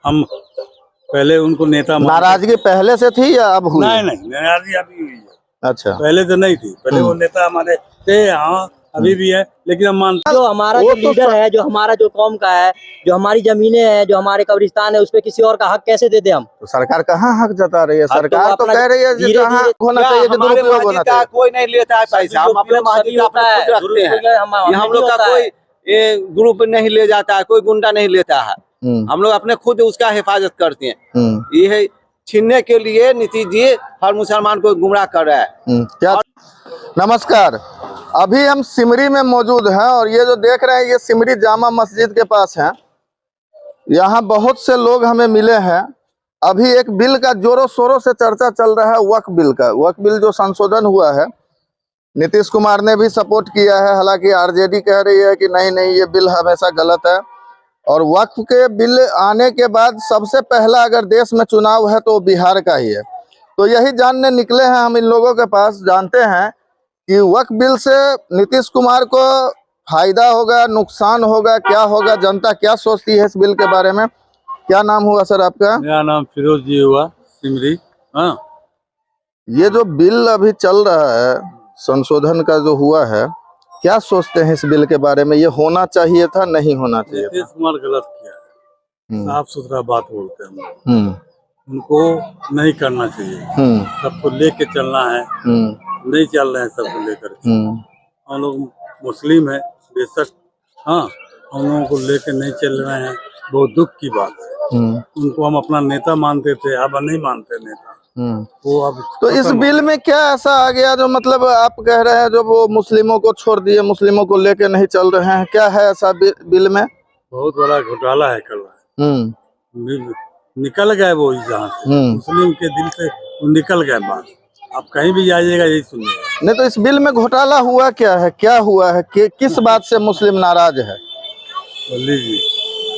हम पहले उनको नेता नाराजगी पहले से थी या अब हुई? नहीं, नाराजगी अभी हुई है। अच्छा, पहले तो नहीं थी, पहले वो नेता हमारे थे, हाँ अभी भी है, लेकिन हम मानते जो हमारा जो लीडर है, जो हमारा जो कौम का है, जो हमारी जमीनें हैं, जो हमारे कब्रिस्तान है, उस पे किसी और का हक कैसे दे दे हम? तो सरकार कहाँ हक जता रही है? तो सरकार तो कह रही है कि जहाँ होना चाहिए, कि दुरुपयोग होना चाहिए। कोई नहीं लेता है पैसा, हम अपने मस्जिद का अपने खुद रखते हैं। हम लोग का कोई ग्रुप नहीं ले जाता है, कोई गुंडा नहीं लेता है, हम लोग अपने खुद उसका हिफाजत करते हैं। ये छीनने के लिए नीतीश जी हर मुसलमान को गुमराह कर रहा है। क्या? नमस्कार, अभी हम सिमरी में मौजूद हैं और ये जो देख रहे हैं ये सिमरी जामा मस्जिद के पास है। यहाँ बहुत से लोग हमें मिले हैं। अभी एक बिल का जोरों शोरों से चर्चा चल रहा है, वक्फ बिल का। वक्फ बिल जो संशोधन हुआ है, नीतीश कुमार ने भी सपोर्ट किया है, हालांकि आरजेडी कह रही है कि नहीं ये बिल हमेशा गलत है। और वक्फ के बिल आने के बाद सबसे पहला अगर देश में चुनाव है तो बिहार का ही है। तो यही जानने निकले हैं हम इन लोगों के पास, जानते हैं कि वक्फ बिल से नीतीश कुमार को फायदा होगा, नुकसान होगा, क्या होगा, जनता क्या सोचती है इस बिल के बारे में। क्या नाम हुआ सर आपका? मेरा नाम फिरोज जी हुआ, सिमरी। हाँ, ये जो बिल अभी चल रहा है, संशोधन का जो हुआ है, क्या सोचते हैं इस बिल के बारे में? ये होना चाहिए था, नहीं होना चाहिए था? नीतीश कुमार गलत किया है, साफ सुथरा बात बोलते हैं हम लोग। उनको नहीं करना चाहिए, सबको लेके चलना है, नहीं चल रहे हैं सबको लेकर। हम लोग मुस्लिम है बेशक, हाँ हम लोगों को लेके नहीं चल रहे हैं, बहुत दुख की बात है। उनको हम अपना नेता मानते थे, अब नहीं मानते नेता वो अब। तो इस बिल में क्या ऐसा आ गया जो मतलब आप कह रहे हैं जो वो मुस्लिमों को छोड़ दिए, मुस्लिमों को लेके नहीं चल रहे हैं? क्या है ऐसा बिल में? बहुत बड़ा घोटाला है कर रहा है। निकल गए वो जहाँ से, मुस्लिम के दिल से वो निकल गए बात। आप कहीं भी जाइएगा यही सुनिएगा। नहीं तो इस बिल में घोटाला हुआ क्या है, क्या हुआ है, किस बात से मुस्लिम नाराज है? लीजिए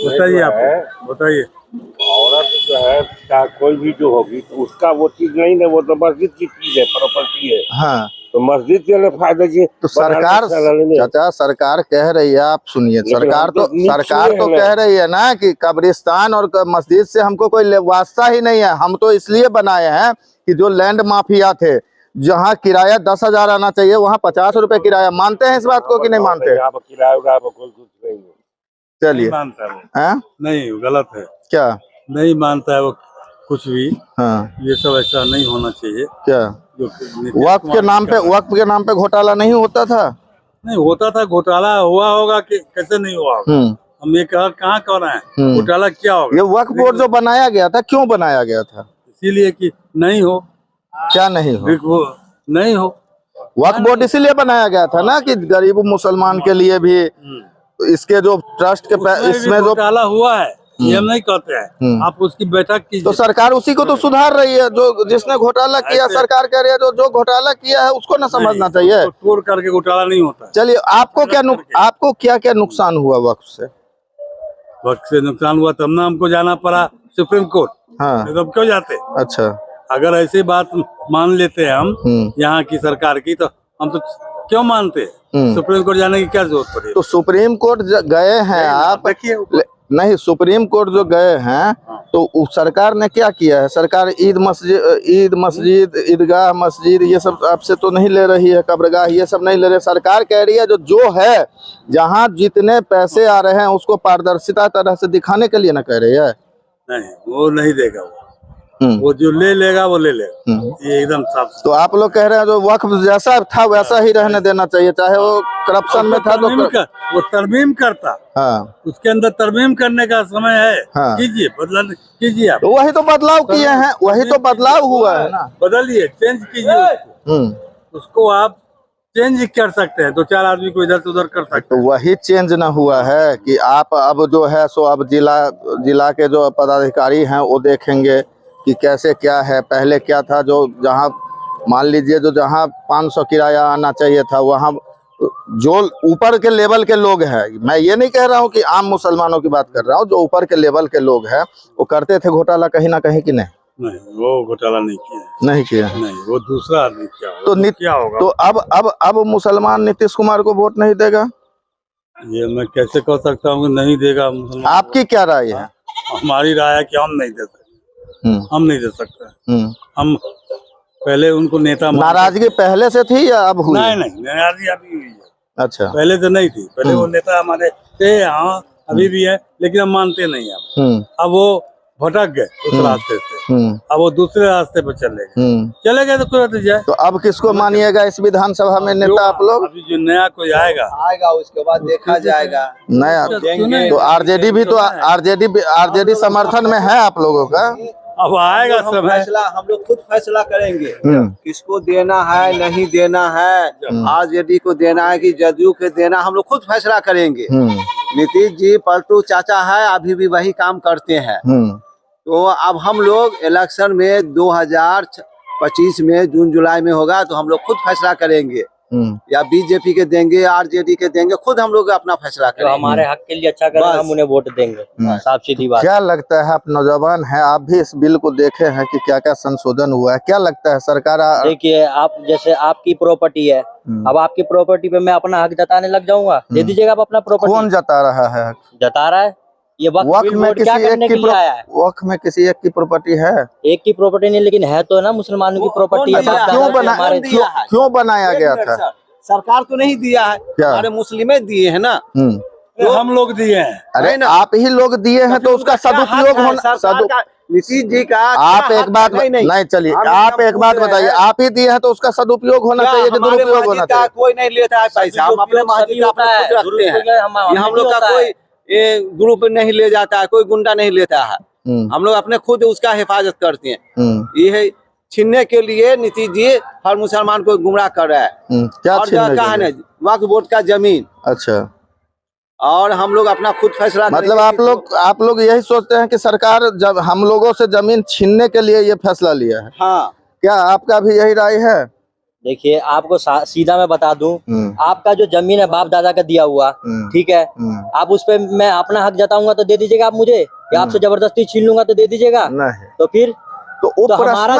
बताइए, आप बताइए। औरत जो है क्या कोई भी जो होगी तो उसका वो चीज नहीं है, वो तो मस्जिद की चीज है, प्रॉपर्टी है। हाँ, तो मस्जिद के लिए फायदा की तो सरकार, चाचा सरकार कह रही है, आप सुनिए, सरकार तो कह रही है ना कि कब्रिस्तान और मस्जिद से हमको कोई वास्ता ही नहीं है। हम तो इसलिए बनाए हैं कि जो लैंड माफिया थे, जहाँ किराया 10,000 आना चाहिए वहाँ 50 रुपए किराया। मानते हैं इस बात को कि नहीं मानते? किराया कोई कुछ नहीं है। चलिए, नहीं गलत है, क्या नहीं मानता है वो कुछ भी। हाँ, ये सब ऐसा नहीं होना चाहिए। क्या वक्फ के नाम पे घोटाला नहीं होता था? नहीं होता था, घोटाला हुआ होगा कि कैसे नहीं हुआ होगा। हम ये कहाँ कह रहे हैं घोटाला क्या होगा? ये वक्फ बोर्ड जो बनाया गया था, क्यों बनाया गया था? इसीलिए कि नहीं हो। क्या नहीं हो? नहीं हो। वक्फ बोर्ड इसीलिए बनाया गया था ना कि गरीब मुसलमान के लिए भी इसके जो ट्रस्ट के इसमें जो घोटाला हुआ है ये हम नहीं कहते हैं, आप उसकी बैठक कीजिए। तो सरकार उसी को तो सुधार रही है, जो जिसने घोटाला किया। सरकार कह रही है जो घोटाला किया है उसको ना समझना चाहिए। तोड़ करके घोटाला नहीं होता। चलिए, आपको क्या क्या नुकसान हुआ वक्फ से? वक्त से नुकसान हुआ तब ना हमको जाना पड़ा सुप्रीम कोर्ट। हाँ, तो क्यों जाते? अच्छा, अगर ऐसी बात मान लेते हैं हम यहाँ की सरकार की, तो हम तो क्यों मानते? सुप्रीम कोर्ट जाने की क्या जरूरत पड़ी? तो सुप्रीम कोर्ट गए हैं आप, नहीं सुप्रीम कोर्ट जो गए हैं तो सरकार ने क्या किया है? सरकार ईद मस्जिद, ईदगाह मस्जिद ये सब आपसे तो नहीं ले रही है, कब्रगाह ये सब नहीं ले रही। सरकार कह रही है जो है, जहाँ जितने पैसे आ रहे हैं उसको पारदर्शिता तरह से दिखाने के लिए ना कह रही है। नहीं, वो नहीं देगा। वो जो ले लेगा वो ले लेगा, ये एकदम साफ। तो आप लोग कह रहे हैं जो वक्फ जैसा था वैसा ही रहने देना चाहिए, चाहे वो करप्शन में था तो वो तरमीम करता। हाँ, उसके अंदर तरमीम करने का समय है। हाँ, कीजिए, बदलाव कीजिए आप। तो वही तो बदलाव किए हैं, वही तो बदलाव हुआ है ना। बदलिए, चेंज कीजिए उसको आप चेंज कर सकते हैं, 2-4 आदमी को इधर से उधर कर सकते हैं। तो वही चेंज ना हुआ है कि आप अब जो है सो अब जिला के जो पदाधिकारी हैं वो देखेंगे कि कैसे क्या है। पहले क्या था, जो जहाँ मान लीजिए जो जहाँ 500 किराया आना चाहिए था, वहाँ जो ऊपर के लेवल के लोग हैं, मैं ये नहीं कह रहा हूँ कि आम मुसलमानों की बात कर रहा हूँ, जो ऊपर के लेवल के लोग हैं वो करते थे घोटाला कहीं ना कहीं कि नहीं? नहीं, वो घोटाला नहीं किया। नहीं किया? नहीं, वो दूसरा आदमी किया। तो क्या होगा? तो अब मुसलमान नीतीश कुमार को वोट नहीं देगा? ये मैं कैसे कह सकता हूँ कि नहीं देगा मुसलमान? आपकी क्या राय है? हमारी राय है कि हम नहीं दे सकते, हम नहीं दे सकते। हम पहले उनको नेता नाराजगी पहले से थी या अब हुई? नहीं नाराजगी अभी हुई है। अच्छा, पहले तो नहीं थी, पहले वो नेता हमारे थे, हाँ अभी भी है, लेकिन हम मानते नहीं हैं। अब वो भटक गए उस रास्ते से, अब वो दूसरे रास्ते पर चले गए तो कोई जाए। तो अब किसको मानिएगा इस विधानसभा में नेता आप लोग? अभी जो नया कोई आएगा उसके बाद देखा जाएगा। नया तो आरजेडी भी तो आरजेडी समर्थन में है आप लोगों का। अब आएगा समय, फैसला हम लोग खुद फैसला करेंगे किसको देना है नहीं देना है, आरजेडी को देना है कि जदयू को देना, हम लोग खुद फैसला करेंगे। नीतीश जी पलटू चाचा है, अभी भी वही काम करते हैं। तो अब हम लोग इलेक्शन में 2025 में जून जुलाई में होगा तो हम लोग खुद फैसला करेंगे, या बीजेपी के देंगे, आरजेडी के देंगे, खुद हम लोग अपना फैसला करेंगे। जो हमारे हक के लिए अच्छा करें हम उन्हें वोट देंगे, साफ सीधी बात। क्या लगता है, आप नौजवान हैं, आप भी इस बिल को देखे हैं कि क्या क्या संशोधन हुआ है, क्या लगता है सरकार? देखिए, आप जैसे आपकी प्रॉपर्टी है, अब आपकी प्रॉपर्टी पे मैं अपना हक जताने लग जाऊंगा, दे दीजिएगा आप अपना प्रॉपर्टी। कौन जता रहा है? जता रहा है ये वक्त में क्या करने के लिए आया है? वक्त में किसी एक की प्रॉपर्टी है? एक की प्रॉपर्टी नहीं, लेकिन है तो ना मुसलमानों की प्रॉपर्टी है। क्यों बनाया गया था? सरकार तो नहीं दिया है, हमारे मुस्लिमें दिए हैं ना, तो हम लोग दिए हैं। अरे आप ही लोग दिए हैं तो उसका सदुपयोग होना। नीतीश जी का आप एक बात नहीं, चलिए आप एक बात बताइए, आप ही दिए हैं तो उसका सदुपयोग होना चाहिए कि दुरुपयोग होना चाहिए? कोई नहीं लेता है पैसा, हम अपने मस्जिद का खुद रखते हैं। हम लोग का कोई ग्रुप नहीं ले जाता है, कोई गुंडा नहीं लेता है, हम लोग अपने खुद उसका हिफाजत करते हैं। ये छीनने के लिए नीतीश जी हर मुसलमान को गुमराह कर रहा है। क्या छीनने? वक्फ बोर्ड का जमीन। अच्छा, और हम लोग अपना खुद फैसला, मतलब आप लोग यही सोचते हैं कि सरकार जब हम लोगों से जमीन छीनने के लिए ये फैसला लिया है? हाँ। क्या आपका भी यही राय है? देखिए, आपको सीधा मैं बता दूं, आपका जो जमीन है बाप दादा का दिया हुआ, ठीक है, आप उस पे मैं अपना हक जताऊंगा तो दे दीजिएगा आप मुझे, या आपसे जबरदस्ती छीन लूंगा तो दे दीजिएगा? नहीं। तो फिर तो हमारा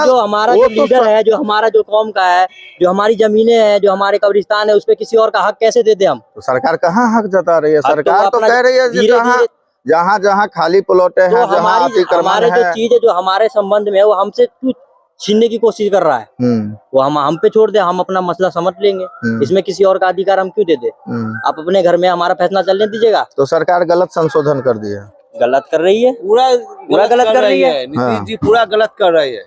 जो लीडर है, जो हमारा जो कौम का है, जो हमारी जमीनें हैं, जो हमारे कब्रिस्तान है, उस पे किसी और का हक कैसे दे दे हम? तो सरकार कहाँ हक जता रही है? सरकार तो कह रही है जहाँ जहाँ खाली प्लॉट है, हमारे जो चीज है जो हमारे संबंध में है, वो हमसे क्यों छीनने की कोशिश कर रहा है? वो हम पे छोड़ दे, हम अपना मसला समझ लेंगे, इसमें किसी और का अधिकार हम क्यों दे दे? आप अपने घर में हमारा फैसला चलने दीजिएगा। तो सरकार गलत संशोधन कर दी है, गलत कर रही है, पूरा गलत कर रही है। नीतीश जी पूरा गलत कर रही है।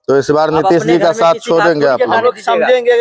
तो इस बार नीतीश जी का साथ छोड़ेंगे आप लोग? समझेंगे।